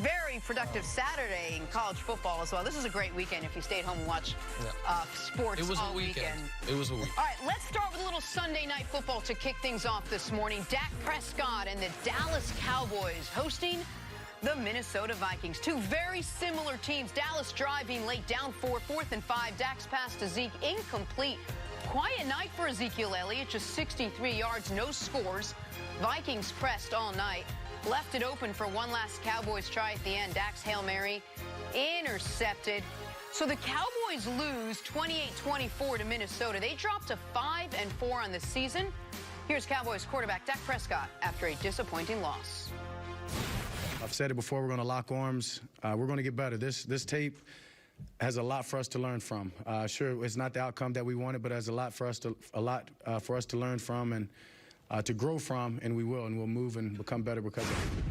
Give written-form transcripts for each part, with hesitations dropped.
very productive Saturday in college football as well. This is a great weekend if you stayed home and watched sports all weekend. It was a weekend. All right, let's start with a little Sunday night football to kick things off this morning. Dak Prescott and the Dallas Cowboys hosting the Minnesota Vikings. Two very similar teams. Dallas driving late, down 4th and 5. Dak's pass to Zeke incomplete. Quiet night for Ezekiel Elliott, just 63 yards, no scores. Vikings pressed all night, left it open for one last Cowboys try at the end. Dak's Hail Mary intercepted. So the Cowboys lose 28-24 to Minnesota. They dropped to 5-4 on the season. Here's Cowboys quarterback Dak Prescott after a disappointing loss. I've said it before, we're going to lock arms. We're going to get better. This tape has a lot for us to learn from. Sure, it's not the outcome that we wanted, but has a lot for us to learn from and to grow from, and we will, and we'll move and become better because of it.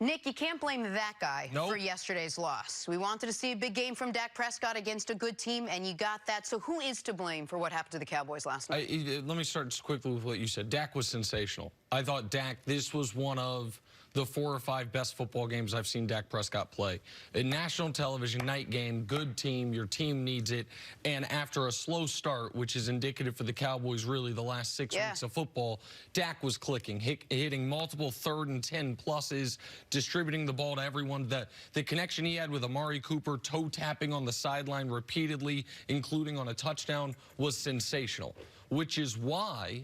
Nick, you can't blame that guy for yesterday's loss. We wanted to see a big game from Dak Prescott against a good team, and you got that. So who is to blame for what happened to the Cowboys last night? Let me start just quickly with what you said. Dak was sensational. I thought Dak, this was one of the 4 or 5 best football games I've seen Dak Prescott play. A national television night game, good team, your team needs it. And after a slow start, which is indicative for the Cowboys really the last 6 weeks of football, Dak was clicking, hitting multiple 3rd and 10 pluses, distributing the ball to everyone. The connection he had with Amari Cooper, toe tapping on the sideline repeatedly, including on a touchdown, was sensational, which is why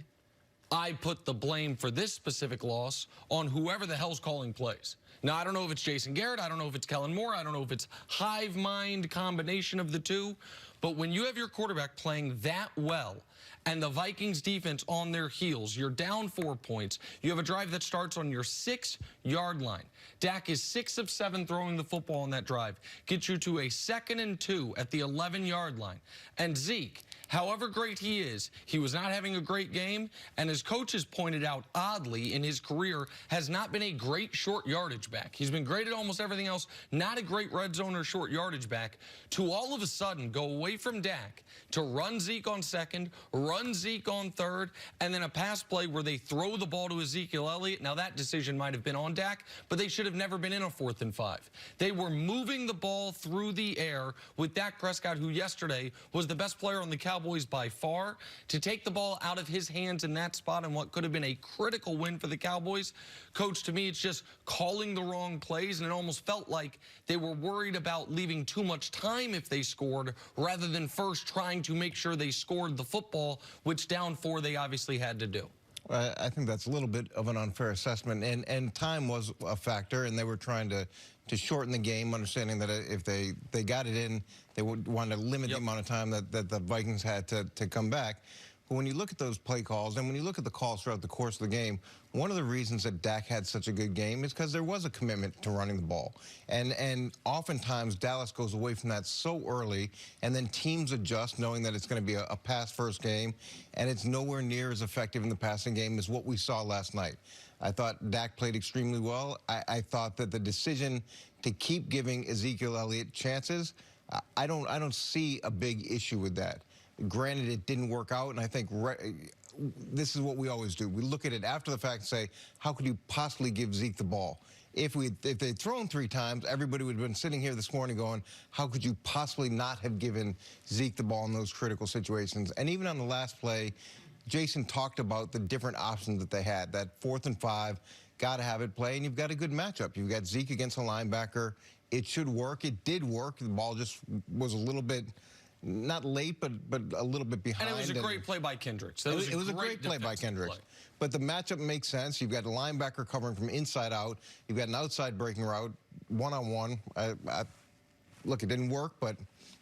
I put the blame for this specific loss on whoever the hell's calling plays. Now, I don't know if it's Jason Garrett. I don't know if it's Kellen Moore. I don't know if it's hive mind combination of the two. But when you have your quarterback playing that well and the Vikings defense on their heels, you're down 4 points. You have a drive that starts on your 6-yard line. Dak is 6 of 7 throwing the football on that drive. Gets you to a 2nd and 2 at the 11-yard line. And Zeke, however great he is, he was not having a great game, and as coaches pointed out, oddly, in his career, has not been a great short yardage back. He's been great at almost everything else, not a great red zone or short yardage back, to all of a sudden go away from Dak to run Zeke on 2nd, run Zeke on 3rd, and then a pass play where they throw the ball to Ezekiel Elliott. Now, that decision might have been on Dak, but they should have never been in a 4th and 5. They were moving the ball through the air with Dak Prescott, who yesterday was the best player on the Cowboys by far. To take the ball out of his hands in that spot and what could have been a critical win for the Cowboys, Coach, to me, it's just calling the wrong plays, and it almost felt like they were worried about leaving too much time if they scored rather than first trying to make sure they scored the football, which down 4 they obviously had to do. I think that's a little bit of an unfair assessment, and time was a factor, and they were trying to shorten the game, understanding that if they got it in, they would want to limit the amount of time that the Vikings had to come back. But when you look at those play calls, and when you look at the calls throughout the course of the game, one of the reasons that Dak had such a good game is because there was a commitment to running the ball. And oftentimes, Dallas goes away from that so early, and then teams adjust knowing that it's going to be a pass-first game, and it's nowhere near as effective in the passing game as what we saw last night. I thought Dak played extremely well. I thought that the decision to keep giving Ezekiel Elliott chances, I don't see a big issue with that. Granted, it didn't work out, and I think this is what we always do. We look at it after the fact and say, how could you possibly give Zeke the ball? If they'd thrown 3 times, everybody would have been sitting here this morning going, how could you possibly not have given Zeke the ball in those critical situations? And even on the last play, Jason talked about the different options that they had. That 4th and 5, got to have it play, and you've got a good matchup. You've got Zeke against a linebacker. It should work. It did work. The ball just was a little bit, not late, but a little bit behind. And it was a great play by Kendricks. It was a great play by Kendricks. But the matchup makes sense. You've got a linebacker covering from inside out. You've got an outside breaking route, one-on-one. Look, it didn't work, but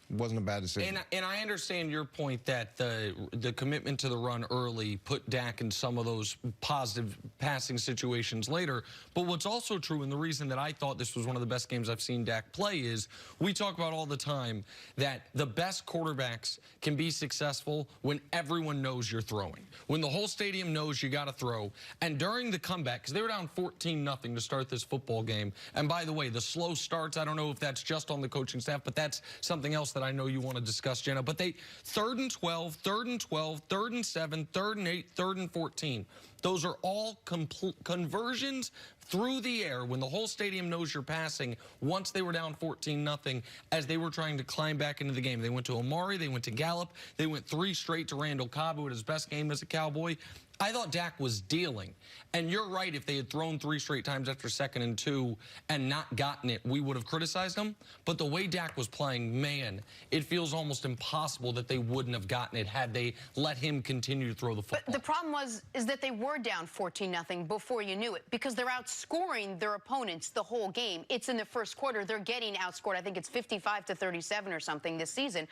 it wasn't a bad decision. And I understand your point that the commitment to the run early put Dak in some of those positive passing situations later. But what's also true, and the reason that I thought this was one of the best games I've seen Dak play, is we talk about all the time that the best quarterbacks can be successful when everyone knows you're throwing, when the whole stadium knows you got to throw. And during the comeback, because they were down 14-0 to start this football game, and by the way, the slow starts, I don't know if that's just on the coaching staff, but that's something else that I know you want to discuss, Jenna. But they 3rd and 12, 3rd and 12, 3rd and 7, 3rd and 8, 3rd and 14. Those are all conversions through the air when the whole stadium knows you're passing once they were down 14-0 as they were trying to climb back into the game. They went to Amari, they went to Gallup, they went 3 straight to Randall Cobb, who had his best game as a Cowboy. I thought Dak was dealing. And you're right, if they had thrown 3 straight times after 2nd and 2 and not gotten it, we would have criticized them. But the way Dak was playing, man, it feels almost impossible that they wouldn't have gotten it had they let him continue to throw the football. But the problem is that they were down 14-0 before you knew it, because they're outscoring their opponents the whole game. It's in the first quarter. They're getting outscored. I think it's 55-37 or something this season.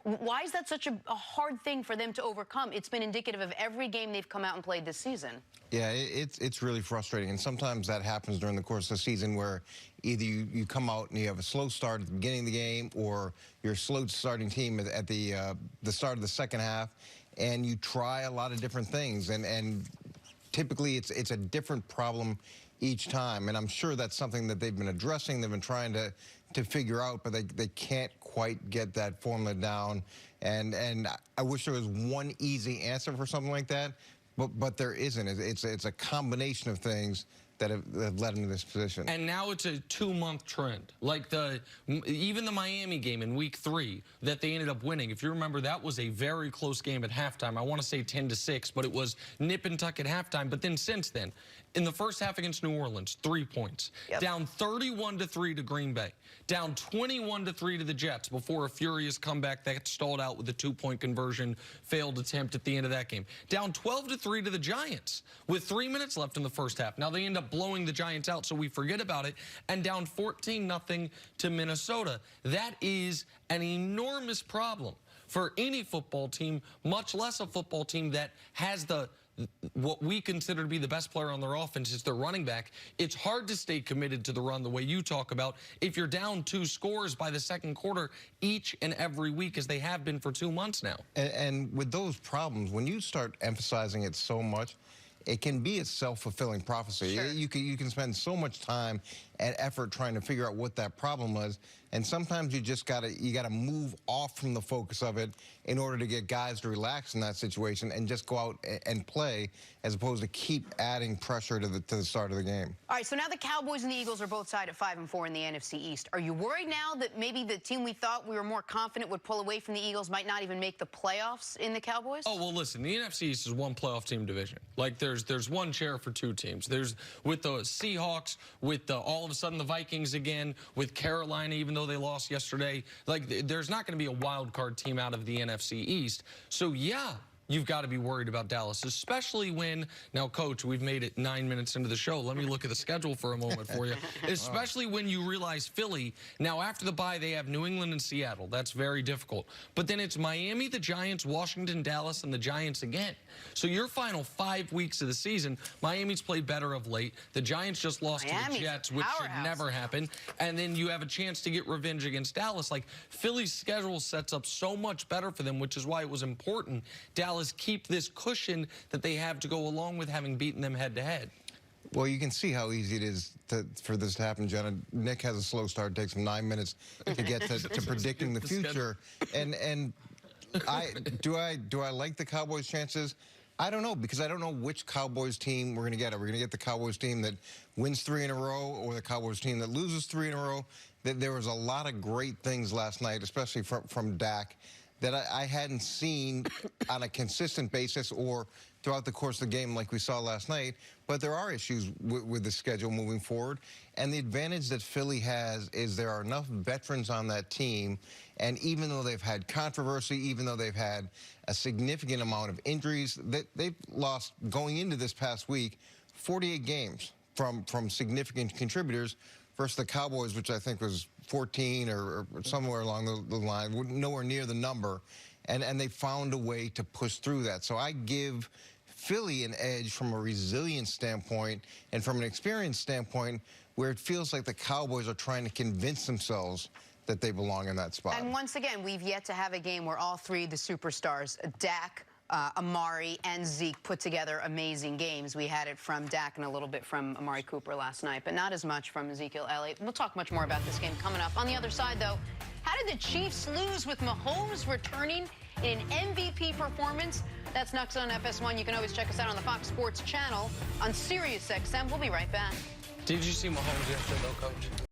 Why is that such a hard thing for them to overcome? It's been indicative of every game they've come out and played this season. Yeah, it's really frustrating. And sometimes that happens during the course of the season where either you come out and you have a slow start at the beginning of the game, or you're a slow starting team at the start of the second half, and you try a lot of different things. And typically it's a different problem each time. And I'm sure that's something that they've been addressing. They've been trying to figure out, but they can't quite get that formula down. And I wish there was one easy answer for something like that, but there isn't. It's a combination of things that have led into this position. And now it's a 2-month trend. Like even the Miami game in week 3 that they ended up winning. If you remember, that was a very close game at halftime. I want to say 10-6, but it was nip and tuck at halftime. But then since then, in the first half against New Orleans, 3 points. Yep. Down 31-3 to Green Bay. Down 21-3 to the Jets before a furious comeback that stalled out with a 2-point conversion, failed attempt at the end of that game. Down 12-3 to the Giants with 3 minutes left in the first half. Now they end up blowing the Giants out, so we forget about it. And down 14-0 to Minnesota. That is an enormous problem for any football team, much less a football team that has what we consider to be the best player on their offense is their running back. It's hard to stay committed to the run the way you talk about if you're down 2 scores by the second quarter each and every week, as they have been for 2 months now. And with those problems, when you start emphasizing it so much, it can be a self-fulfilling prophecy. Sure. You can spend so much time and effort trying to figure out what that problem was, and sometimes you just gotta move off from the focus of it in order to get guys to relax in that situation and just go out and play, as opposed to keep adding pressure to the start of the game. All right, so now the Cowboys and the Eagles are both tied at 5-4 in the NFC East. Are you worried now that maybe the team we thought we were more confident would pull away from the Eagles might not even make the playoffs in the Cowboys? Oh, well, listen, the NFC East is one playoff team division. Like, there's one chair for 2 teams. There's with the Seahawks, with all of a sudden the Vikings again, with Carolina, even though they lost yesterday. Like, there's not going to be a wild card team out of the NFC East. So, yeah, you've got to be worried about Dallas, especially when, now, Coach, we've made it 9 minutes into the show. Let me look at the schedule for a moment for you. Especially when you realize Philly, now after the bye, they have New England and Seattle. That's very difficult. But then it's Miami, the Giants, Washington, Dallas, and the Giants again. So your final 5 weeks of the season, Miami's played better of late. The Giants just lost to the Jets, which should never happen. And then you have a chance to get revenge against Dallas. Like, Philly's schedule sets up so much better for them, which is why it was important Dallas keep this cushion that they have to go along with having beaten them head-to-head. Well, you can see how easy it is for this to happen, Jenna. Nick has a slow start. It takes him 9 minutes to get to predicting the future. And do I like the Cowboys' chances? I don't know, because I don't know which Cowboys team we're going to get. Are we going to get the Cowboys team that wins 3 in a row, or the Cowboys team that loses 3 in a row? There was a lot of great things last night, especially from Dak, that I hadn't seen on a consistent basis or throughout the course of the game like we saw last night. But there are issues with the schedule moving forward. And the advantage that Philly has is there are enough veterans on that team. And even though they've had controversy, even though they've had a significant amount of injuries, they've lost, going into this past week, 48 games from significant contributors versus the Cowboys, which I think was 14 or somewhere along the line, nowhere near the number. And they found a way to push through that. So I give Philly an edge from a resilience standpoint and from an experience standpoint, where it feels like the Cowboys are trying to convince themselves that they belong in that spot. And once again, we've yet to have a game where all 3 of the superstars, Dak, Amari, and Zeke, put together amazing games. We had it from Dak and a little bit from Amari Cooper last night, but not as much from Ezekiel Elliott. We'll talk much more about this game coming up. On the other side, though, how did the Chiefs lose with Mahomes returning in an MVP performance? That's next on FS1. You can always check us out on the Fox Sports channel on SiriusXM. We'll be right back. Did you see Mahomes yesterday, though, Coach?